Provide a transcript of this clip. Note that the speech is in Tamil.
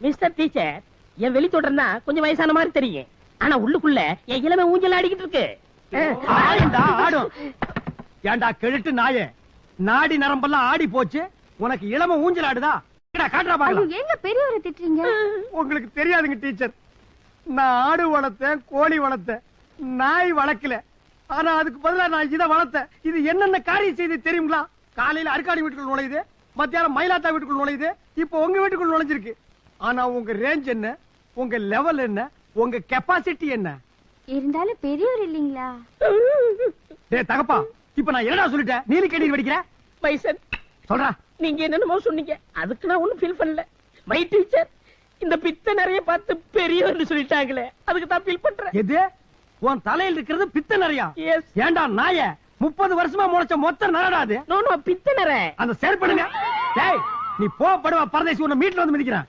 மிஸ்டர் டீச்சர், என் வெளி தொடர்னா கொஞ்சம் வயசான மாதிரி தெரியும். ஆனா உள்ளுக்குள்ள என் இளமை ஊஞ்சல் ஆடிக்கிட்டு இருக்கு. ஆடும். ஏண்டா கெழுட்டு நாயே, நாடி நரம்பெல்லாம் ஆடி போச்சு, உனக்கு இளம ஊஞ்சல் ஆடுதா? காட்டுறா பாக்கலாம். எங்க பெரியவரை திட்டுறீங்க? உங்களுக்கு தெரியாதுங்க டீச்சர், நான் ஆடு வளர்த்தேன், கோழி வளர்த்தேன், நாய் வளர்க்கல. ஆனா அதுக்கு பதிலா நான் இதை வளர்த்தேன். இது என்னென்ன காரியம் செய்து தெரியுங்களா? காலையில அருக்காடி வீட்டுக்குள் நுழையுது, மத்தியானம் மயிலாத்தா வீட்டுக்குள் நுழையுது, இப்போ உங்க வீட்டுக்குள் நுழைஞ்சிருக்கு. ஆனா உங்க ரேஞ்ச் என்ன, உங்க லெவல் என்ன, உங்க கெப்பாசிட்டி என்ன? இருந்தாலும் பெரியவர் இல்லீங்களா? டேய் தகப்பா, இப்ப நான் என்னடா சொல்லிட்டேன், நீலி கண்ணீர் வடிக்கிற? பைசன் சொல்றா. நீங்க என்னென்னமோ சொன்னீங்க, அதுக்கு நான் ஒண்ணும் ஃபீல் பண்ணல. மை டீச்சர், இந்த பித்த நிறைய பார்த்து பெரியவர்னு சொல்லிட்டாங்களே, அதுக்கு தான் ஃபீல் பண்றேன். எது? உன் தலையில் இருக்கிறது பித்த நிறையா? எஸ். ஏண்டா நாயே, 30 வருஷமா முளைச்ச மொத்த நரடாது. நோ நோ, பித்த நிறை. அந்த செயற்படுங்க. டேய், நீ போ படுவா பரதேசி, உன்னை மீட்ல வந்து மிதிக்கிறேன்.